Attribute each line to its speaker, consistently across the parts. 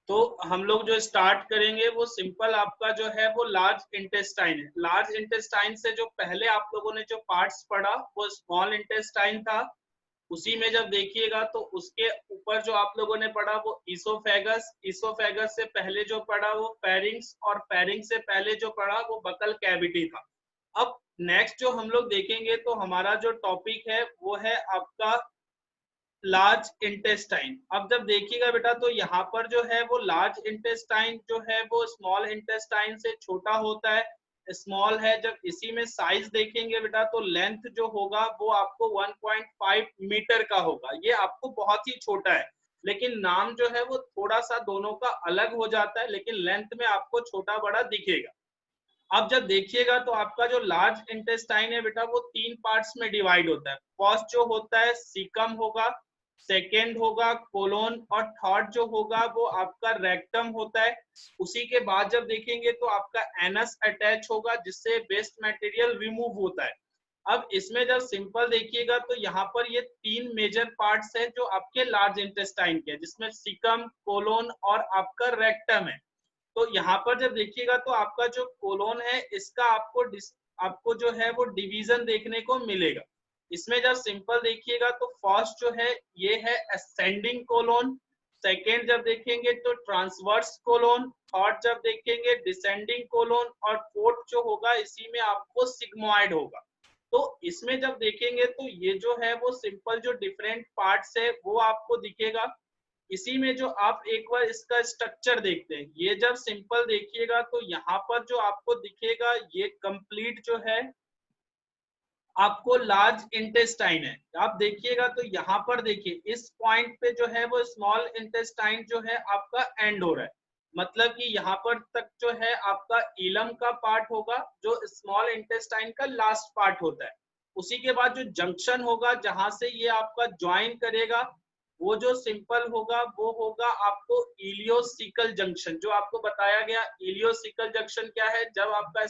Speaker 1: तो हम लोग जो स्टार्ट करेंगे वो सिंपल आपका जो है वो लार्ज इंटेस्टाइन है। लार्ज इंटेस्टाइन से जो पहले आप लोगों ने जो पार्ट्स पढ़ा वो स्मॉल इंटेस्टाइन था। उसी में जब देखिएगा तो उसके ऊपर जो आप लोगों ने पढ़ा वो ईसोफेगस, ईसोफेगस से पहले जो पढ़ा वो फेरिंग्स, और फेरिंग्स से पहले जो पढ़ा वो बकल कैविटी था। अब नेक्स्ट जो हम लोग देखेंगे तो हमारा जो टॉपिक है वो है आपका लार्ज इंटेस्टाइन। अब जब देखिएगा बेटा तो यहाँ पर जो है वो लार्ज इंटेस्टाइन जो है वो स्मॉल इंटेस्टाइन से छोटा होता है, स्मॉल है। जब इसी में साइज देखेंगे बेटा तो लेंथ जो होगा वो आपको 1.5 मीटर का होगा। ये आपको बहुत ही छोटा है, लेकिन नाम जो है वो थोड़ा सा दोनों का अलग हो जाता है, लेकिन लेंथ में आपको छोटा बड़ा दिखेगा। अब जब देखिएगा तो आपका जो लार्ज इंटेस्टाइन है बेटा वो तीन पार्ट्स में डिवाइड होता है। फर्स्ट जो होता है सीकम होगा, सेकेंड होगा कोलोन, और थर्ड जो होगा वो आपका रेक्टम होता है। उसी के बाद जब देखेंगे तो आपका एनस अटैच होगा जिससे वेस्ट मटेरियल रिमूव होता है। अब इसमें जब सिंपल देखिएगा तो यहाँ पर ये तीन मेजर पार्ट्स है जो आपके लार्ज इंटेस्टाइन के, जिसमें सीकम, कोलोन और आपका रेक्टम है। तो यहाँ पर जब देखिएगा तो आपका जो कोलोन है इसका आपको जो है वो डिवीजन देखने को मिलेगा। इसमें जब सिंपल देखिएगा तो फर्स्ट जो है ये है असेंडिंग कोलोन, सेकेंड जब देखेंगे तो ट्रांसवर्स कोलोन, थर्ड जब देखेंगे डिसेंडिंग कोलोन, और फोर्थ जो होगा इसी में आपको सिग्मोइड होगा। तो इसमें जब देखेंगे तो ये जो है वो सिंपल जो डिफरेंट पार्ट्स है वो आपको दिखेगा। इसी में जो आप एक बार इसका स्ट्रक्चर देखते हैं, ये जब सिंपल देखिएगा तो यहाँ पर जो आपको दिखेगा ये कंप्लीट जो है आपको लार्ज इंटेस्टाइन है। आप देखिएगा तो यहाँ पर देखिए इस पॉइंट पे जो है वो स्मॉल इंटेस्टाइन जो है आपका एंड हो रहा है, मतलब कि यहाँ पर तक जो है आपका इलम का पार्ट होगा जो स्मॉल इंटेस्टाइन का लास्ट पार्ट होता है। उसी के बाद जो जंक्शन होगा जहां से ये आपका ज्वाइन करेगा वो जो सिंपल होगा वो होगा आपको इलियोसिकल जंक्शन। जो आपको बताया गया इलियोसिकल जंक्शन क्या है, जब आपका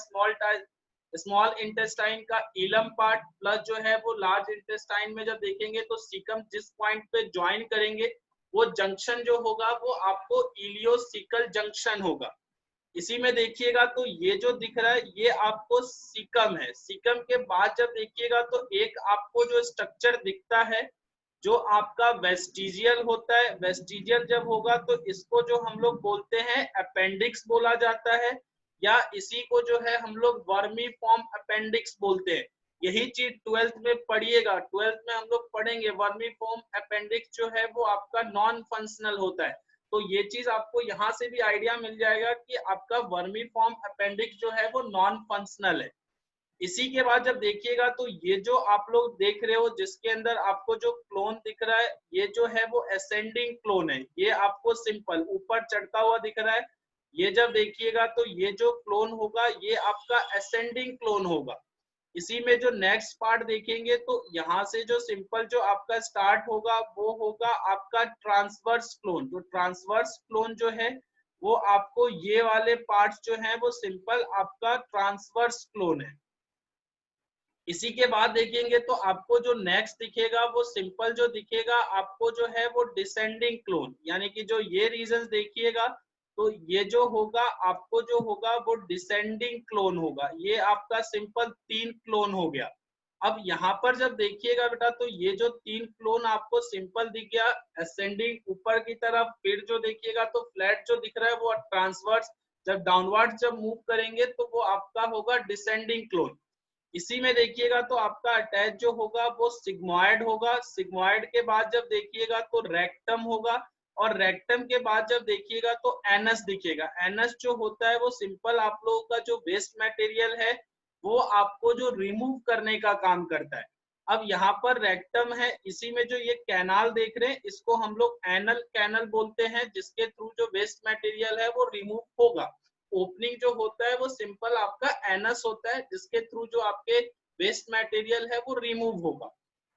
Speaker 1: स्मॉल इंटेस्टाइन का इलम पार्ट प्लस जो है वो लार्ज इंटेस्टाइन में जब देखेंगे तो सीकम जिस पॉइंट पे ज्वाइन करेंगे वो जंक्शन जो होगा वो आपको इलियोसिकल जंक्शन होगा। इसी में देखिएगा तो ये जो दिख रहा है ये आपको सीकम है। सीकम के बाद जब देखिएगा तो एक आपको जो स्ट्रक्चर दिखता है जो आपका वेस्टिजियल होता है। वेस्टिजियल जब होगा तो इसको जो हम लोग बोलते हैं अपेंडिक्स बोला जाता है, या इसी को जो है हम लोग वर्मी फॉर्म अपेंडिक्स बोलते हैं। यही चीज ट्वेल्थ में पढ़िएगा, ट्वेल्थ में हम लोग पढ़ेंगे वर्मी फॉर्म अपेंडिक्स जो है वो आपका नॉन फंक्शनल होता है। तो ये चीज आपको यहाँ से भी आइडिया मिल जाएगा कि आपका वर्मी फॉर्म अपेंडिक्स जो है वो नॉन फंक्शनल है। इसी के बाद जब देखिएगा तो ये जो आप लोग देख रहे हो जिसके अंदर आपको जो क्लोन दिख रहा है ये जो है वो असेंडिंग क्लोन है, ये आपको सिंपल ऊपर चढ़ता हुआ दिख रहा है। ये जब देखिएगा तो ये जो क्लोन होगा ये आपका असेंडिंग क्लोन होगा। इसी में जो नेक्स्ट पार्ट देखेंगे तो यहाँ से जो सिंपल जो आपका स्टार्ट होगा वो होगा आपका ट्रांसवर्स क्लोन। जो ट्रांसवर्स क्लोन जो है वो आपको ये वाले पार्ट्स जो है वो सिंपल आपका ट्रांसवर्स क्लोन है। इसी के बाद देखेंगे तो आपको जो नेक्स्ट दिखेगा वो सिंपल जो दिखेगा आपको जो है वो डिसेंडिंग क्लोन, यानी कि जो ये रीजन देखिएगा तो ये जो होगा आपको जो होगा वो डिसेंडिंग क्लोन होगा। ये आपका सिंपल तीन क्लोन हो गया। अब यहाँ पर जब देखिएगा बेटा तो ये जो तीन क्लोन आपको सिंपल दिख गया असेंडिंग ऊपर की तरफ, फिर जो देखिएगा तो फ्लैट जो दिख रहा है वो ट्रांसवर्स, जब डाउनवर्ड जब मूव करेंगे तो वो आपका होगा डिसेंडिंग क्लोन। इसी में देखिएगा तो आपका अटैच जो होगा वो सिग्मोइड होगा। सिग्मोइड के बाद जब देखिएगा तो रेक्टम होगा, और रेक्टम के बाद जब देखिएगा तो एनस दिखेगा। एनस जो होता है वो सिंपल आप लोगों का जो वेस्ट मटेरियल है वो आपको जो रिमूव करने का काम करता है। अब यहाँ पर रेक्टम है, इसी में जो ये कैनाल देख रहे हैं इसको हम लोग एनल कैनल बोलते हैं, जिसके थ्रू जो वेस्ट मटेरियल है वो रिमूव होगा। ओपनिंग जो होता है वो सिंपल आपका एनस होता है जिसके थ्रू जो आपके वेस्ट मटेरियल है वो रिमूव होगा।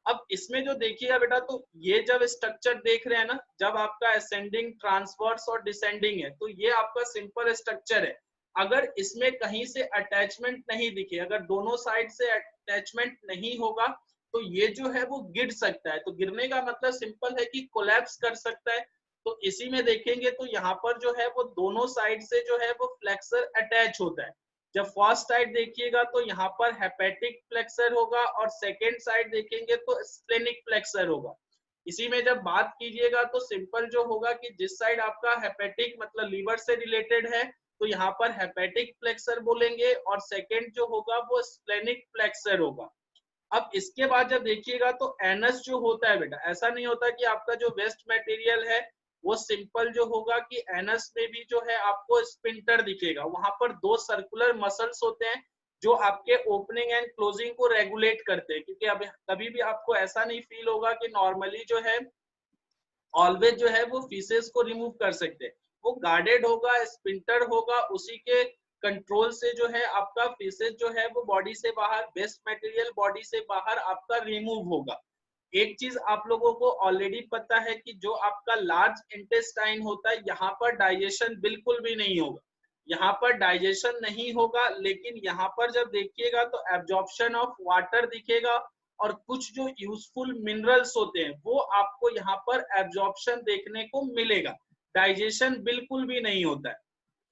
Speaker 1: अब इसमें जो देखिएगा बेटा तो ये जब स्ट्रक्चर देख रहे हैं ना, जब आपका असेंडिंग ट्रांसवर्स और डिसेंडिंग है तो ये आपका सिंपल स्ट्रक्चर है। अगर इसमें कहीं से अटैचमेंट नहीं दिखे, अगर दोनों साइड से अटैचमेंट नहीं होगा तो ये जो है वो गिर सकता है। तो गिरने का मतलब सिंपल है कि कोलैप्स कर सकता है। तो इसी में देखेंगे तो यहाँ पर जो है वो दोनों साइड से जो है वो फ्लेक्सर अटैच होता है। जब फर्स्ट साइड देखिएगा तो यहाँ पर हेपेटिक फ्लेक्सर होगा और सेकेंड साइड देखेंगे तो स्प्लेनिक फ्लेक्सर होगा। इसी में जब बात कीजिएगा तो सिंपल जो होगा कि जिस साइड आपका हेपेटिक मतलब लीवर से रिलेटेड है तो यहाँ पर हेपेटिक फ्लेक्सर बोलेंगे और सेकेंड जो होगा वो स्प्लेनिक फ्लेक्सर होगा। अब इसके बाद जब देखिएगा तो एनस जो होता है बेटा, ऐसा नहीं होता कि आपका जो वेस्ट मटेरियल है वो सिंपल जो होगा कि एनस में भी जो है आपको स्पिंटर दिखेगा। वहां पर दो सर्कुलर मसल्स होते हैं जो आपके ओपनिंग एंड क्लोजिंग को रेगुलेट करते हैं, क्योंकि अब कभी भी आपको ऐसा नहीं फील होगा कि नॉर्मली जो है ऑलवेज जो है वो फीसेस को रिमूव कर सकते हैं। वो गार्डेड होगा, स्पिंटर होगा, उसी के कंट्रोल से जो है आपका फीसेस जो है वो बॉडी से बाहर, वेस्ट मटेरियल बॉडी से बाहर आपका रिमूव होगा। एक चीज आप लोगों को ऑलरेडी पता है कि जो आपका लार्ज इंटेस्टाइन होता है यहाँ पर डाइजेशन बिल्कुल भी नहीं होगा। यहाँ पर डाइजेशन नहीं होगा, लेकिन यहाँ पर जब देखिएगा तो एब्जॉर्प्शन ऑफ वाटर दिखेगा और कुछ जो यूजफुल मिनरल्स होते हैं वो आपको यहाँ पर एब्जॉर्प्शन देखने को मिलेगा। डाइजेशन बिल्कुल भी नहीं होता है।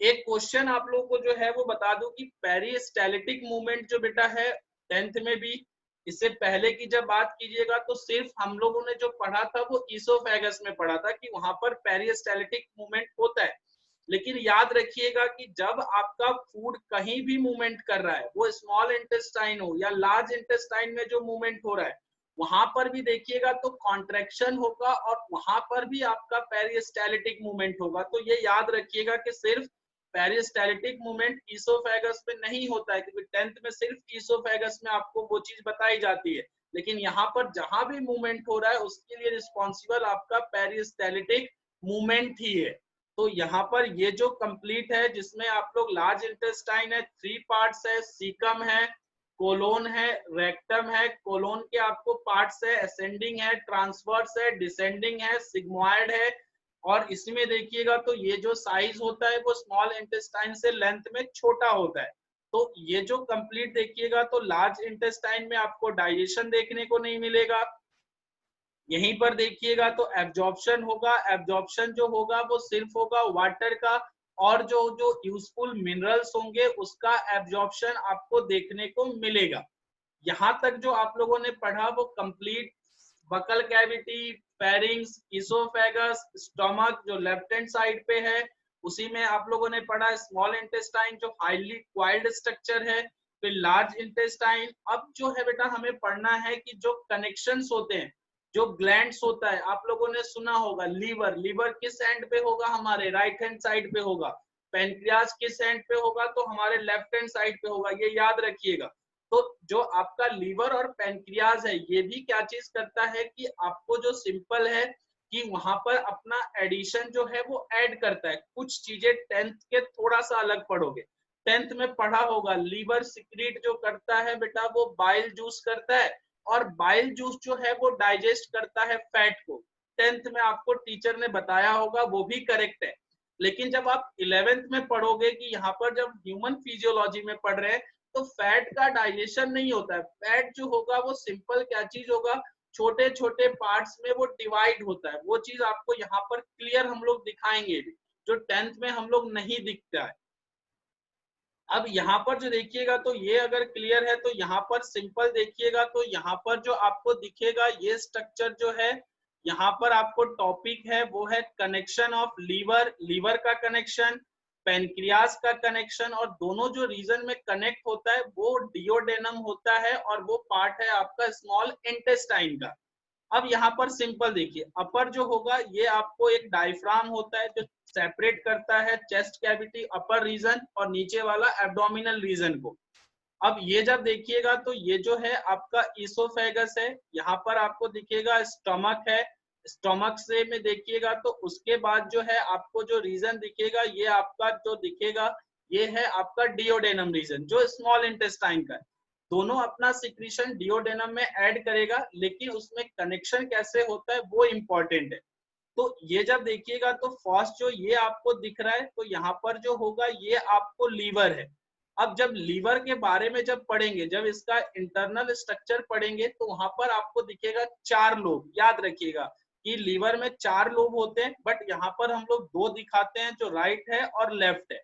Speaker 1: एक क्वेश्चन आप लोगों को जो है वो बता दूं कि पेरिस्टाल्टिक मूवमेंट जो बेटा है 10th में भी, इससे पहले की जब बात कीजिएगा तो सिर्फ हम लोगों ने जो पढ़ा था वो ईसोफेगस में पढ़ा था कि वहां पर पेरिस्टाल्टिक मूवमेंट होता है। लेकिन याद रखिएगा कि जब आपका फूड कहीं भी मूवमेंट कर रहा है, वो स्मॉल इंटेस्टाइन हो या लार्ज इंटेस्टाइन में जो मूवमेंट हो रहा है, वहां पर भी देखिएगा तो कॉन्ट्रैक्शन होगा और वहां पर भी आपका पेरिस्टाल्टिक मूवमेंट होगा। तो ये याद रखिएगा कि सिर्फ पेरिस्टाल्टिक मूवमेंट ईसोफेगस में नहीं होता है, क्योंकि 10th में सिर्फ ईसोफेगस में आपको वो चीज बताई जाती है। लेकिन यहाँ पर जहां भी मूवमेंट हो रहा है उसके लिए रिस्पॉन्सिबल आपका पेरिस्टाल्टिक मूवमेंट ही है। तो यहाँ पर ये जो कंप्लीट है जिसमें आप लोग लार्ज इंटेस्टाइन है, 3 पार्ट्स है, सीकम है, कोलोन है, रेक्टम है। कोलोन के आपको पार्ट्स है, असेंडिंग है, ट्रांसवर्स है, डिसेंडिंग है, सिग्मोइड है। और इसमें देखिएगा तो ये जो साइज होता है वो स्मॉल इंटेस्टाइन से लेंथ में छोटा होता है। तो ये जो कंप्लीट देखिएगा तो लार्ज इंटेस्टाइन में आपको डाइजेशन देखने को नहीं मिलेगा। यहीं पर देखिएगा तो एब्जॉर्प्शन होगा। एब्जॉर्प्शन जो होगा वो सिर्फ होगा वाटर का, और जो जो यूजफुल मिनरल्स होंगे उसका एब्जॉर्प्शन आपको देखने को मिलेगा। यहाँ तक जो आप लोगों ने पढ़ा वो complete buccal cavity, pharynx, oesophagus, stomach जो लेफ्ट हैंड साइड पे है, उसी में आप लोगों ने पढ़ा स्मॉल इंटेस्टाइन जो हाईली क्वाइल्ड स्ट्रक्चर है, फिर लार्ज इंटेस्टाइन। अब जो है बेटा हमें पढ़ना है कि जो कनेक्शंस होते हैं, जो ग्लैंड्स होता है, आप लोगों ने सुना होगा लीवर, लीवर किस एंड पे होगा, हमारे राइट हैंड साइड पे होगा। पेनक्रियास किस एंड पे होगा, तो हमारे लेफ्ट हैंड साइड पे होगा, ये याद रखिएगा। तो जो आपका लीवर और पेनक्रियाज है ये भी क्या चीज करता है कि आपको जो सिंपल है कि वहां पर अपना एडिशन जो है वो ऐड करता है। कुछ चीजें 10th के थोड़ा सा अलग पढ़ोगे। 10th में पढ़ा होगा लीवर सिक्रीट जो करता है बेटा वो बाइल जूस करता है, और बाइल जूस जो है वो डाइजेस्ट करता है फैट को। 10th में आपको टीचर ने बताया होगा, वो भी करेक्ट है। लेकिन जब आप 11th में पढ़ोगे कि यहाँ पर जब ह्यूमन फिजियोलॉजी में पढ़ रहे हैं तो फैट का डाइजेशन नहीं होता है। फैट जो होगा वो सिंपल क्या चीज होगा, छोटे छोटे पार्ट्स में वो डिवाइड होता है। वो चीज आपको यहाँ पर क्लियर हम लोग दिखाएंगे जो 10th में हम लोग नहीं दिखता है। अब यहाँ पर जो देखिएगा तो ये अगर क्लियर है तो यहाँ पर सिंपल देखिएगा तो यहाँ पर जो आपको दिखेगा ये स्ट्रक्चर जो है, यहाँ पर आपको टॉपिक है वो है कनेक्शन ऑफ लीवर, लीवर का कनेक्शन, पेनक्रियास का कनेक्शन, और दोनों जो रीजन में कनेक्ट होता है वो डिओडेनम होता है और वो पार्ट है आपका स्मॉल इंटेस्टाइन का। अब यहाँ पर सिंपल देखिए, अपर जो होगा ये आपको एक डायफ्राम होता है जो सेपरेट करता है चेस्ट कैविटी अपर रीजन और नीचे वाला एब्डोमिनल रीजन को। अब ये जब देखिएगा तो ये जो है आपका ईसोफेगस है, यहाँ पर आपको दिखेगा स्टमक है, स्टमक से में देखिएगा तो उसके बाद जो है आपको जो रीजन दिखेगा ये आपका जो दिखेगा ये है आपका डिओडेनम रीजन जो स्मॉल इंटेस्टाइन का है। दोनों अपना सिक्रीशन डिओडेनम में ऐड करेगा, लेकिन उसमें कनेक्शन कैसे होता है वो इंपॉर्टेंट है। तो ये जब देखिएगा तो फर्स्ट जो ये आपको दिख रहा है तो यहाँ पर जो होगा ये आपको लीवर है। अब जब लीवर के बारे में जब पढ़ेंगे, जब इसका इंटरनल स्ट्रक्चर पढ़ेंगे तो वहां पर आपको दिखेगा 4 लोब, याद रखिएगा कि लीवर में 4 लोब होते हैं, बट यहाँ पर हम लोग 2 दिखाते हैं, जो राइट है और लेफ्ट है।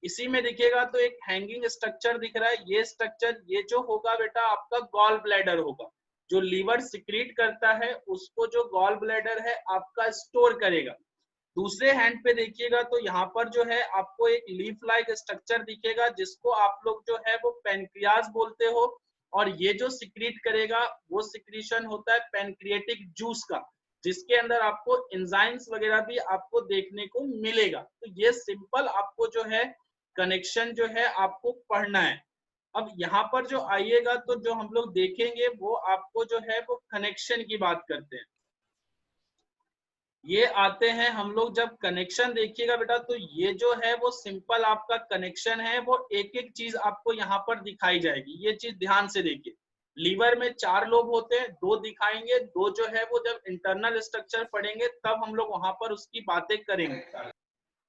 Speaker 1: इसी में दिखेगा तो एक हैंगिंग स्ट्रक्चर दिख रहा है, ये स्ट्रक्चर, ये जो होगा बेटा आपका गॉल ब्लैडर होगा। जो लीवर सिक्रीट करता है उसको जो गॉल ब्लैडर है आपका स्टोर करेगा। दूसरे हैंड पे देखिएगा तो यहाँ पर जो है आपको एक लीफ लाइक स्ट्रक्चर दिखेगा, जिसको आप लोग जो है वो पैनक्रियाज बोलते हो, और ये जो सिक्रीट करेगा वो सिक्रीशन होता है पैनक्रिएटिक जूस का, जिसके अंदर आपको एंजाइम्स वगैरह भी आपको देखने को मिलेगा। तो ये सिंपल आपको जो है कनेक्शन जो है आपको पढ़ना है। अब यहाँ पर जो आइएगा तो जो हम लोग देखेंगे वो आपको जो है वो कनेक्शन की बात करते हैं। ये आते हैं हम लोग, जब कनेक्शन देखिएगा बेटा तो ये जो है वो सिंपल आपका कनेक्शन है, वो एक एक चीज आपको यहाँ पर दिखाई जाएगी। ये चीज ध्यान से देखिए, लीवर में 4 लोब होते हैं, 2 दिखाएंगे, 2 जो है वो जब इंटरनल स्ट्रक्चर पढ़ेंगे तब हम लोग वहां पर उसकी बातें करेंगे।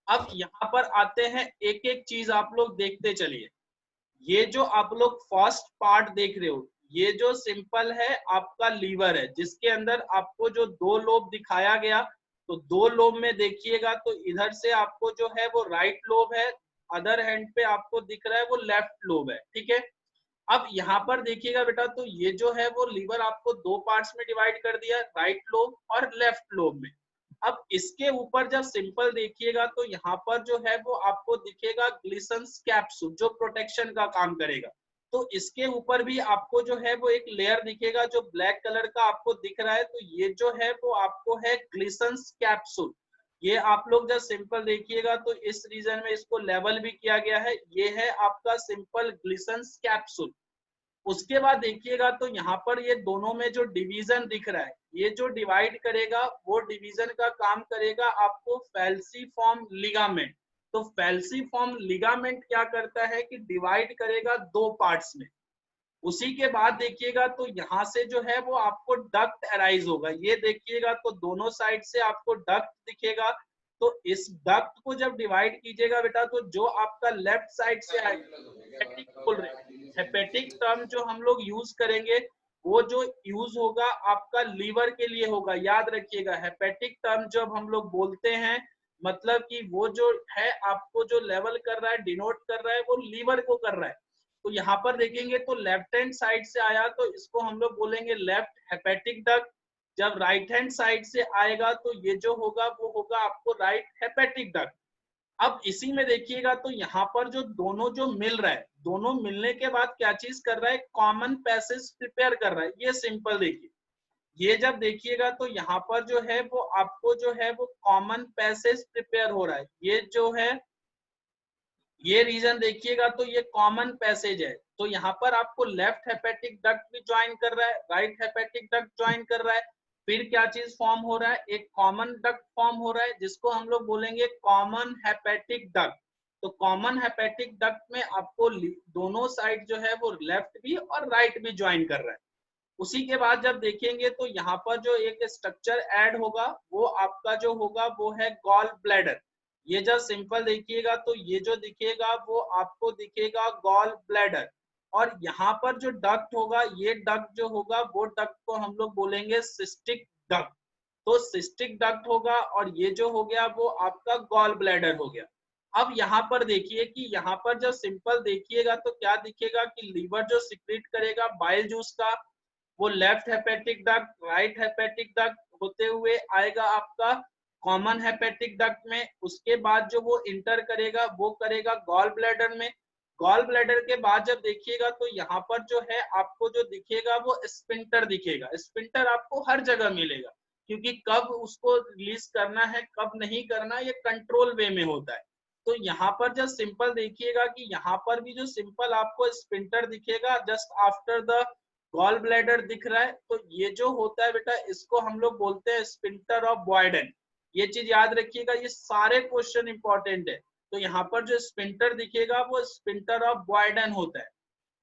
Speaker 1: अब यहाँ पर आते हैं, एक एक चीज आप लोग देखते चलिए। ये जो आप लोग फर्स्ट पार्ट देख रहे हो, ये जो सिंपल है आपका लीवर है, जिसके अंदर आपको जो 2 लोब दिखाया गया, तो 2 लोब में देखिएगा तो इधर से आपको जो है वो राइट लोब है, अदर हैंड पे आपको दिख रहा है वो लेफ्ट लोब है, ठीक है। अब यहाँ पर देखिएगा बेटा तो ये जो है वो लीवर आपको 2 पार्ट्स में डिवाइड कर दिया, राइट लोब और लेफ्ट लोब में। अब इसके ऊपर जब सिंपल देखिएगा तो यहाँ पर जो है वो आपको दिखेगा ग्लिसन्स कैप्सूल, जो प्रोटेक्शन का काम करेगा। तो इसके ऊपर भी आपको जो है वो एक लेयर दिखेगा जो ब्लैक कलर का आपको दिख रहा है, तो ये जो है वो आपको है ग्लिसन्स कैप्सूल। ये आप लोग जब सिंपल देखिएगा तो इस रीजन में इसको लेवल भी किया गया है, ये है आपका सिंपल ग्लिसन्स कैप्सूल। उसके बाद देखिएगा तो यहाँ पर ये दोनों में जो डिवीजन दिख रहा है, ये जो डिवाइड करेगा वो डिवीजन का काम करेगा आपको फैल्सीफॉर्म लिगामेंट। तो फैल्सीफॉर्म लिगामेंट क्या करता है कि डिवाइड करेगा 2 पार्ट्स में। उसी के बाद देखिएगा तो यहाँ से जो है वो आपको डक्ट अराइज होगा, ये देखिएगा तो दोनों साइड से आपको डक्ट दिखेगा। तो इस डक्ट को जब डिवाइड कीजिएगा बेटा तो जो आपका लेफ्ट साइड से हेपेटिक बोल रहे हैं, हेपेटिक टर्म जो हम लोग यूज करेंगे वो जो यूज होगा आपका लीवर के लिए होगा। याद रखिएगा, हेपेटिक टर्म जब हम लोग बोलते हैं मतलब कि वो जो है आपको जो लेवल कर रहा है, डिनोट कर रहा है, वो लीवर को कर रहा है। तो यहाँ पर देखेंगे तो लेफ्ट हैंड साइड से आया तो इसको हम लोग बोलेंगे लेफ्ट हेपेटिक डक्ट। जब राइट हैंड साइड से आएगा तो ये जो होगा वो होगा आपको राइट हेपेटिक डक्ट। अब इसी में देखिएगा तो यहाँ पर जो दोनों जो मिल रहा है, दोनों मिलने के बाद क्या चीज कर रहा है, कॉमन पैसेज प्रिपेयर कर रहा है। ये सिंपल देखिए, ये जब देखिएगा तो यहाँ पर जो है वो आपको जो है वो कॉमन पैसेज प्रिपेयर हो रहा है। ये जो है ये रीजन देखिएगा तो ये कॉमन पैसेज है। तो यहाँ पर आपको लेफ्ट हेपेटिक डक्ट भी ज्वाइन कर रहा है, राइट हेपेटिक डक्ट ज्वाइन कर रहा है। फिर क्या चीज फॉर्म हो रहा है, एक कॉमन डक्ट फॉर्म हो रहा है, जिसको हम लोग बोलेंगे कॉमन हेपेटिक डक्ट। तो कॉमन हेपेटिक डक्ट में आपको दोनों साइड जो है वो लेफ्ट भी और राइट भी ज्वाइन कर रहा है। उसी के बाद जब देखेंगे तो यहाँ पर जो एक स्ट्रक्चर ऐड होगा वो आपका जो होगा वो है गॉल ब्लैडर। ये जब सिंपल देखिएगा तो ये जो दिखेगा वो आपको दिखेगा गॉल ब्लैडर। और यहाँ पर जो डक्ट होगा, ये डक्ट जो होगा वो डक्ट को हम लोग बोलेंगे सिस्टिक डक्ट। तो सिस्टिक डक्ट होगा और ये जो हो गया वो आपका गॉल ब्लैडर हो गया। अब यहाँ पर देखिए कि यहाँ पर जब सिंपल देखिएगा तो क्या दिखेगा कि लीवर जो सिक्रीट करेगा बाइल जूस का, वो left hepatic duct, right hepatic duct होते हुए आएगा आपका कॉमन हेपेटिक डक्ट में। उसके बाद जो वो इंटर करेगा वो करेगा गॉल ब्लैडर में। गॉल ब्लैडर के बाद जब देखिएगा तो यहाँ पर जो है आपको जो दिखेगा वो स्पिंटर दिखेगा। स्पिंटर आपको हर जगह मिलेगा, क्योंकि कब उसको रिलीज करना है कब नहीं करना ये कंट्रोल वे में होता है। तो यहाँ पर जब सिंपल देखिएगा कि यहाँ पर भी जो सिंपल आपको स्पिंटर दिखेगा just after the gall bladder दिख रहा है। तो ये जो होता है बेटा इसको हम लोग बोलते हैं स्पिंटर ऑफ बॉयडन। ये चीज याद रखिएगा, ये सारे क्वेश्चन इंपॉर्टेंट है। तो यहाँ पर जो स्पिंटर दिखेगा वो स्पिंटर ऑफ बॉयडन होता है।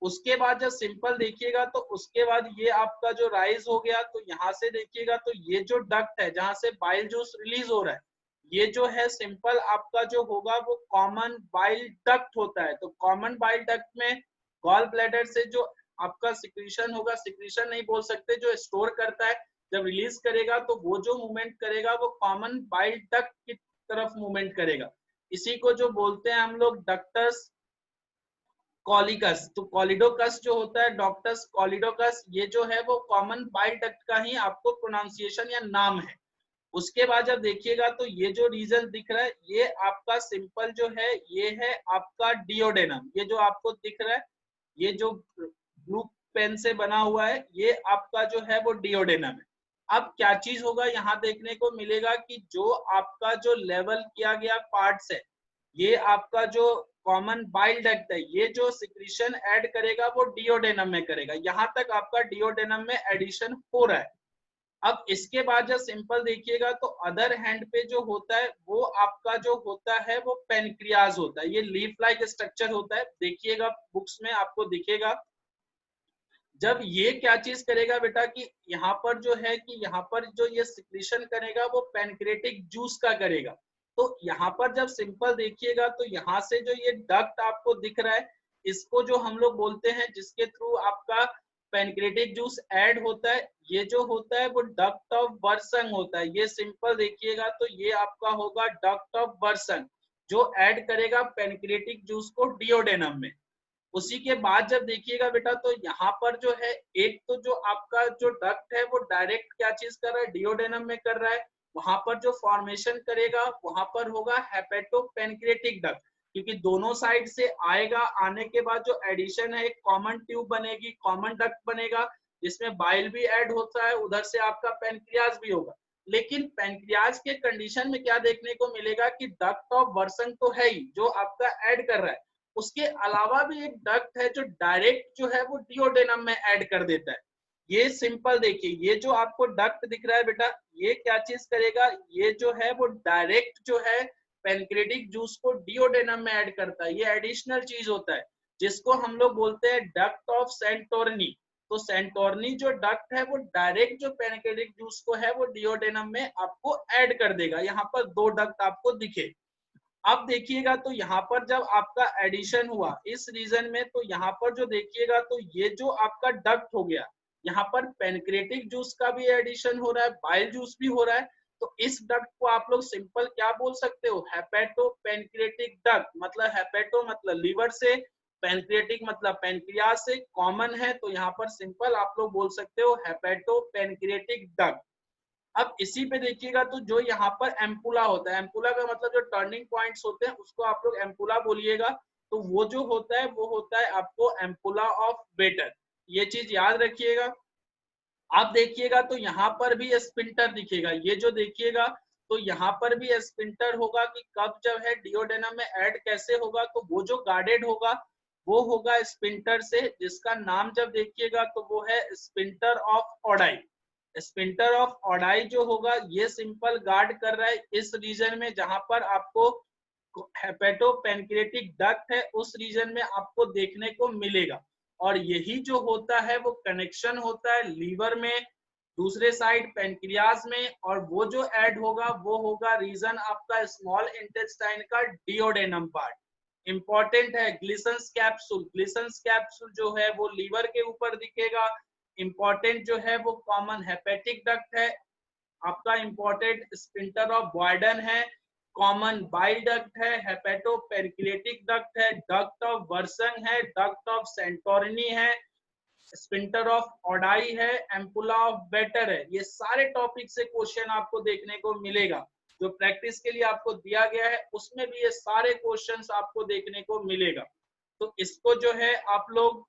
Speaker 1: उसके बाद जब सिंपल देखिएगा तो उसके बाद ये आपका जो राइज हो गया, तो यहाँ से देखिएगा तो ये जो डक्ट है जहां से बाइल जूस रिलीज हो रहा है, ये जो है सिंपल आपका जो होगा वो कॉमन बाइल डक्ट होता है। तो कॉमन बाइल डक्ट में गॉल ब्लैडर से जो आपका सिक्रीशन होगा, सिक्रीशन नहीं बोल सकते, जो स्टोर करता है जब रिलीज करेगा तो वो जो मूवमेंट करेगा वो कॉमन बाइल डक्ट की तरफ मूवमेंट करेगा। इसी को जो बोलते हैं हम लोग डक्टस कॉलिकस। तो कॉलिडोकस जो होता है, डॉक्टस कॉलिडोकस, ये जो है वो कॉमन बाइल डक्ट का ही आपको प्रोनाउंसिएशन या नाम है। उसके बाद जब देखिएगा तो ये जो रीजन दिख रहा है ये आपका सिंपल जो है ये है आपका डिओडेनम। ये जो आपको दिख रहा है ये जो ब्लू पेन से बना हुआ है ये आपका जो है वो डिओडेनम है। अब क्या चीज होगा यहाँ देखने को मिलेगा कि जो आपका जो लेवल किया गया पार्ट्स है ये आपका जो कॉमन बाइल डक्ट है ये जो सिक्रीशन ऐड करेगा वो डिओडेनम में करेगा। यहाँ तक आपका डिओडेनम में एडिशन हो रहा है। अब इसके बाद जब सिंपल देखिएगा तो अदर हैंड पे जो होता है वो आपका जो होता है वो पेनक्रियाज होता है। ये लीफ लाइक स्ट्रक्चर होता है, देखिएगा बुक्स में आपको दिखेगा। जब ये क्या चीज करेगा बेटा कि यहाँ पर जो है कि यहाँ पर जो ये सिक्रीशन करेगा वो पेनक्रेटिक जूस का करेगा। तो यहाँ पर जब सिंपल देखिएगा तो यहाँ से जो ये डक्ट आपको दिख रहा है इसको जो हम लोग बोलते हैं जिसके थ्रू आपका पेनक्रेटिक जूस ऐड होता है, ये जो होता है वो डक्ट ऑफ बर्सन होता है। ये सिंपल देखिएगा तो ये आपका होगा डक्ट ऑफ बर्सन जो ऐड करेगा पेनक्रेटिक जूस को डिओडेनम में। उसी के बाद जब देखिएगा बेटा तो यहाँ पर जो है एक तो जो आपका जो डक्ट है वो डायरेक्ट क्या चीज कर रहा है डिओडेनम में कर रहा है। वहां पर जो फॉर्मेशन करेगा वहां पर होगा हेपेटोपेनक्रेटिक डक्ट, क्योंकि दोनों साइड से आएगा। आने के बाद जो एडिशन है एक कॉमन ट्यूब बनेगी, कॉमन डक्ट बनेगा जिसमें बाइल भी ऐड होता है, उधर से आपका पेनक्रियाज भी होगा। लेकिन पेनक्रियाज के कंडीशन में क्या देखने को मिलेगा कि डक्ट ऑफ बर्सन तो है ही जो आपका ऐड कर रहा है, उसके अलावा भी एक डक्ट है जो डायरेक्ट जो है वो डिओडेनम में ऐड कर देता है। ये सिंपल देखिए ये जो आपको डक्ट दिख रहा है बेटा ये क्या चीज करेगा, ये जो है वो डायरेक्ट जो है पेनक्रेटिक जूस को डिओडेनम में ऐड करता है। ये एडिशनल चीज होता है जिसको हम लोग बोलते हैं डक्ट ऑफ सेंटोर्नी। तो सेंटोर्नी जो डक्ट है वो डायरेक्ट जो पेनक्रेटिक जूस को है वो डिओडेनम में आपको ऐड कर देगा। यहाँ पर दो डक्ट आपको दिखे। अब देखिएगा तो यहाँ पर जब आपका एडिशन हुआ इस रीजन में तो यहाँ पर जो देखिएगा तो ये जो आपका डक्ट हो गया यहाँ पर पेनक्रेटिक जूस का भी एडिशन हो रहा है, बाइल जूस भी हो रहा है। तो इस डक्ट को आप लोग सिंपल क्या बोल सकते हो, हेपेटो पेनक्रेटिक डक्ट। मतलब हेपेटो मतलब लीवर से, पेनक्रेटिक मतलब पेनक्रियाज से, कॉमन है तो यहाँ पर सिंपल आप लोग बोल सकते हो हेपेटो पेनक्रेटिक डक्ट। अब इसी पे देखिएगा तो जो यहाँ पर एम्पुला होता है, एम्पुला का मतलब जो टर्निंग पॉइंट्स होते हैं उसको आप लोग एम्पुला बोलिएगा। तो वो जो होता है वो होता है आपको एम्पुला ऑफ बेटर, ये चीज याद रखिएगा। आप देखिएगा तो यहाँ पर भी स्पिंटर दिखेगा, ये जो देखिएगा तो यहाँ पर भी स्पिंटर होगा कि कब जब है डिओडेनम में ऐड कैसे होगा, तो वो जो गार्डेड होगा वो होगा स्पिंटर से, जिसका नाम जब देखिएगा तो वो है sphincter of Oddi. Sphincter of Oddi जो होगा ये सिंपल गार्ड कर रहा है इस रीजन में जहां पर आपको हेपेटोपेनक्रेटिक डक्ट है, उस रीजन में आपको देखने को मिलेगा। और यही जो होता है वो कनेक्शन होता है लीवर में, दूसरे साइड पेनक्रियाज में, और वो जो ऐड होगा वो होगा रीजन आपका स्मॉल इंटेस्टाइन का डिओडेनम पार्ट। इंपॉर्टेंट है ग्लिसन्स कैप्सूल, ग्लिसन्स कैप्सूल जो है वो लीवर के ऊपर दिखेगा। इंपॉर्टेंट जो है वो कॉमन हेपेटिक डक्ट है आपका, इंपॉर्टेंट स्पिंटर ऑफ बॉयडन है, कॉमन बाइल डक्ट है, हेपेटोपेरिक्लेटिक डक्ट है, डक्ट ऑफ बर्सन है, डक्ट ऑफ सेंटोरनी है, स्पिंटर ऑफ ओडाई है, एम्पुला ऑफ बेटर है। ये सारे टॉपिक से क्वेश्चन आपको देखने को मिलेगा जो प्रैक्टिस के लिए आपको दिया गया है, उसमें भी ये सारे क्वेश्चंस आपको देखने को मिलेगा। तो इसको जो है आप लोग